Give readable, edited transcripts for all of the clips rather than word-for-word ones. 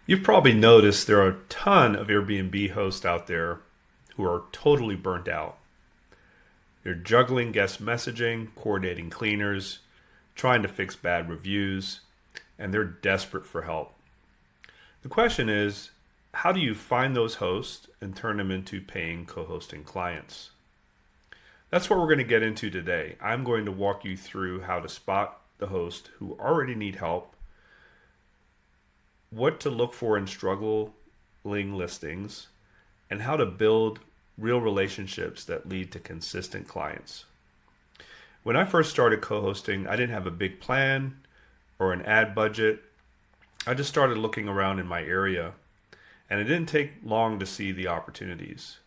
You've probably noticed there are a ton of Airbnb hosts out there who are totally burnt out. They're juggling guest messaging, coordinating cleaners, trying to fix bad reviews, and they're desperate for help. The question is, how do you find those hosts and turn them into paying co-hosting clients? That's what we're going to get into today. I'm going to walk you through how to spot the hosts who already need help, what to look for in struggling listings, and how to build real relationships that lead to consistent clients. When I first started co-hosting, I didn't have a big plan or an ad budget. I just started looking around in my area, and it didn't take long to see the opportunities.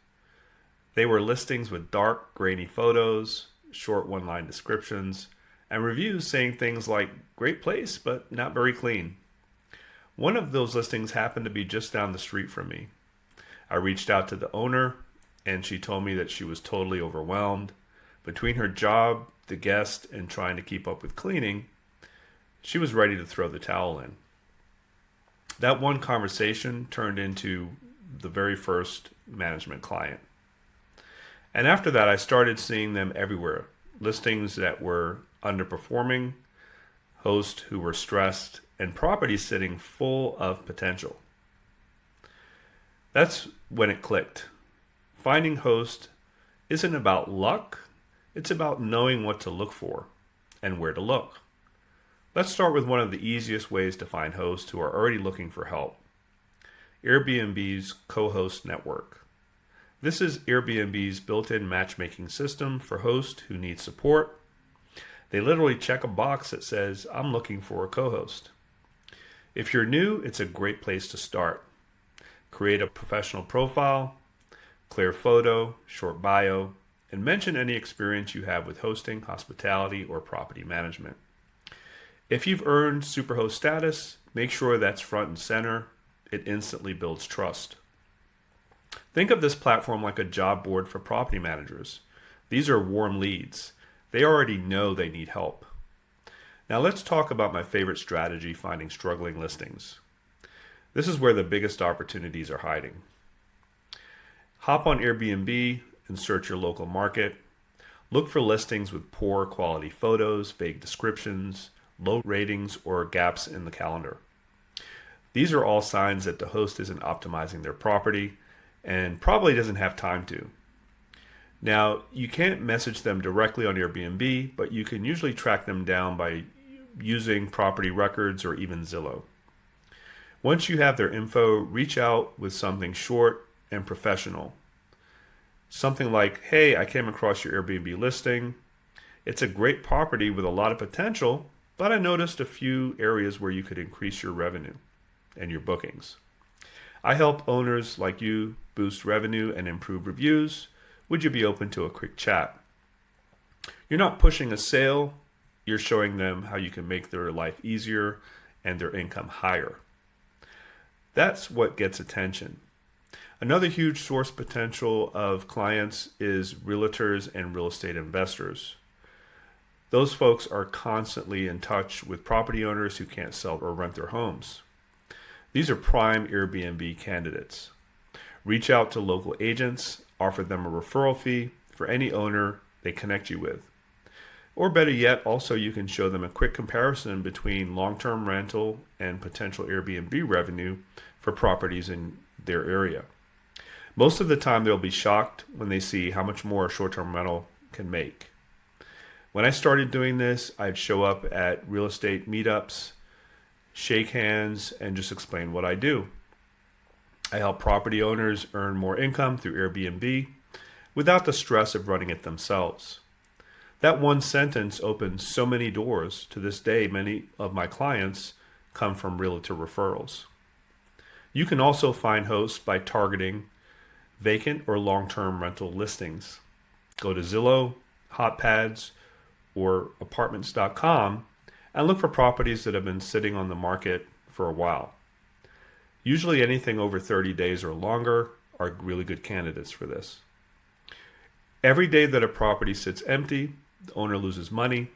They were listings with dark, grainy photos, short one-line descriptions, and reviews saying things like, "Great place, but not very clean." One of those listings happened to be just down the street from me. I reached out to the owner, and she told me that she was totally overwhelmed. Between her job, the guest, and trying to keep up with cleaning, she was ready to throw the towel in. That one conversation turned into the very first management client. And after that, I started seeing them everywhere. Listings that were underperforming, hosts who were stressed, and properties sitting full of potential. That's when it clicked. Finding hosts isn't about luck, it's about knowing what to look for and where to look. Let's start with one of the easiest ways to find hosts who are already looking for help. Airbnb's Co-host Network. This is Airbnb's built-in matchmaking system for hosts who need support. They literally check a box that says, "I'm looking for a co-host." If you're new, it's a great place to start. Create a professional profile, clear photo, short bio, and mention any experience you have with hosting, hospitality, or property management. If you've earned Superhost status, make sure that's front and center. It instantly builds trust. Think of this platform like a job board for property managers. These are warm leads. They already know they need help. Now let's talk about my favorite strategy, finding struggling listings. This is where the biggest opportunities are hiding. Hop on Airbnb and search your local market. Look for listings with poor quality photos, vague descriptions, low ratings, or gaps in the calendar. These are all signs that the host isn't optimizing their property and probably doesn't have time to. Now, you can't message them directly on Airbnb, but you can usually track them down by using property records or even Zillow. Once you have their info, reach out with something short and professional. Something like, "Hey, I came across your Airbnb listing. It's a great property with a lot of potential, but I noticed a few areas where you could increase your revenue and your bookings. I help owners like you boost revenue and improve reviews. Would you be open to a quick chat?" You're not pushing a sale, you're showing them how you can make their life easier and their income higher. That's what gets attention. Another huge source potential of clients is realtors and real estate investors. Those folks are constantly in touch with property owners who can't sell or rent their homes. These are prime Airbnb candidates. Reach out to local agents, offer them a referral fee for any owner they connect you with. Or better yet, also you can show them a quick comparison between long-term rental and potential Airbnb revenue for properties in their area. Most of the time they'll be shocked when they see how much more a short-term rental can make. When I started doing this, I'd show up at real estate meetups, shake hands, and just explain what I do. I help property owners earn more income through Airbnb without the stress of running it themselves. That one sentence opens so many doors. To this day, many of my clients come from realtor referrals. You can also find hosts by targeting vacant or long-term rental listings. Go to Zillow, HotPads, or apartments.com and look for properties that have been sitting on the market for a while. Usually anything over 30 days or longer are really good candidates for this. Every day that a property sits empty, the owner loses money,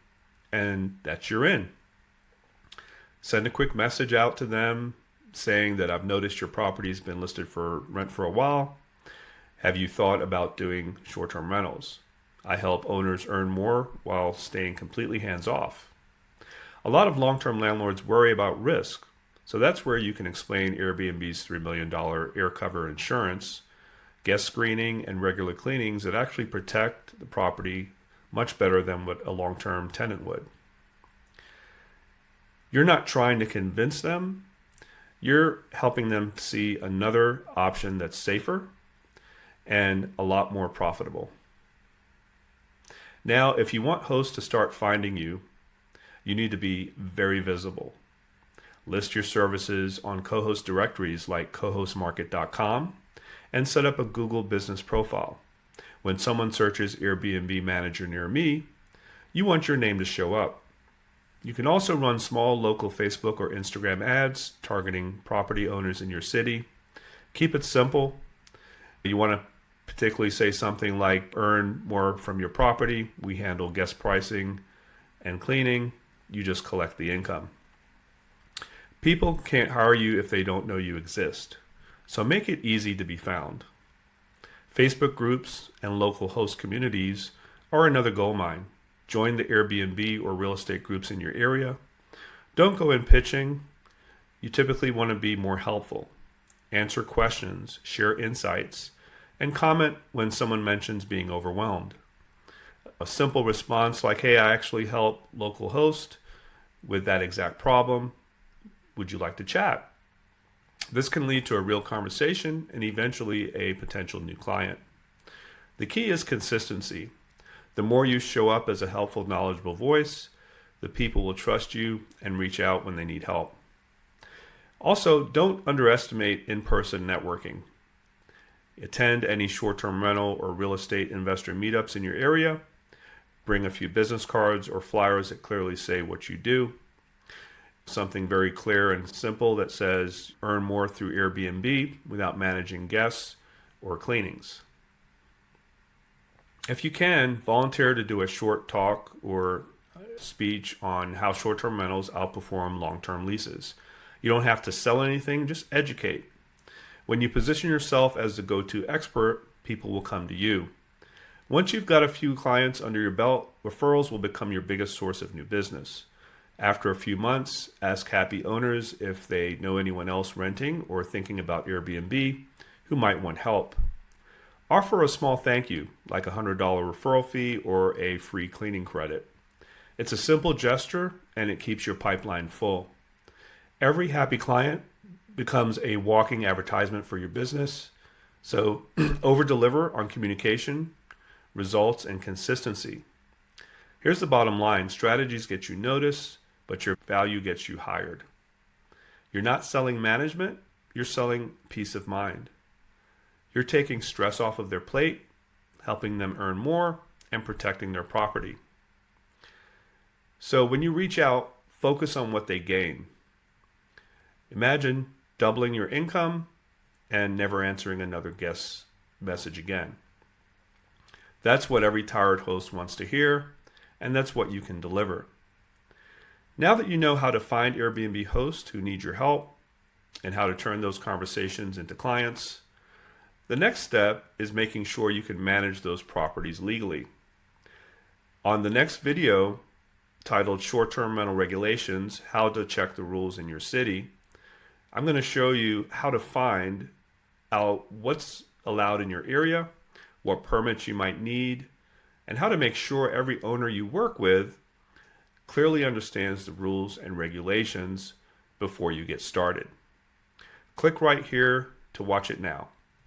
and that's your in. Send a quick message out to them saying that I've noticed your property's been listed for rent for a while. Have you thought about doing short-term rentals? I help owners earn more while staying completely hands-off. A lot of long-term landlords worry about risk, so that's where you can explain Airbnb's $3 million air cover insurance, guest screening, and regular cleanings that actually protect the property much better than what a long-term tenant would. You're not trying to convince them. You're helping them see another option that's safer and a lot more profitable. Now, if you want hosts to start finding you, you need to be very visible. List your services on co-host directories like cohostmarket.com and set up a Google business profile. When someone searches Airbnb manager near me, you want your name to show up. You can also run small local Facebook or Instagram ads targeting property owners in your city. Keep it simple. You want to particularly say something like earn more from your property. We handle guest pricing and cleaning. You just collect the income. People can't hire you if they don't know you exist. So make it easy to be found. Facebook groups and local host communities are another gold mine. Join the Airbnb or real estate groups in your area. Don't go in pitching. You typically want to be more helpful. Answer questions, share insights, and comment when someone mentions being overwhelmed. A simple response like, hey, I actually help local host with that exact problem. Would you like to chat? This can lead to a real conversation and eventually a potential new client. The key is consistency. The more you show up as a helpful, knowledgeable voice, the people will trust you and reach out when they need help. Also, don't underestimate in-person networking. Attend any short-term rental or real estate investor meetups in your area. Bring a few business cards or flyers that clearly say what you do. Something very clear and simple that says earn more through Airbnb without managing guests or cleanings. If you can, volunteer to do a short talk or speech on how short-term rentals outperform long-term leases. You don't have to sell anything, just educate. When you position yourself as the go-to expert, people will come to you. Once you've got a few clients under your belt, referrals will become your biggest source of new business. After a few months, ask happy owners if they know anyone else renting or thinking about Airbnb who might want help. Offer a small thank you, like a $100 referral fee or a free cleaning credit. It's a simple gesture and it keeps your pipeline full. Every happy client becomes a walking advertisement for your business. So over-deliver on communication, results, and consistency. Here's the bottom line. Strategies get you noticed, but your value gets you hired. You're not selling management, you're selling peace of mind. You're taking stress off of their plate, helping them earn more, and protecting their property. So when you reach out, focus on what they gain. Imagine doubling your income and never answering another guest's message again. That's what every tired host wants to hear, and that's what you can deliver. Now that you know how to find Airbnb hosts who need your help and how to turn those conversations into clients, the next step is making sure you can manage those properties legally. On the next video, titled Short-Term Rental Regulations, How to Check the Rules in Your City, I'm going to show you how to find out what's allowed in your area, what permits you might need, and how to make sure every owner you work with clearly understands the rules and regulations before you get started. Click right here to watch it now.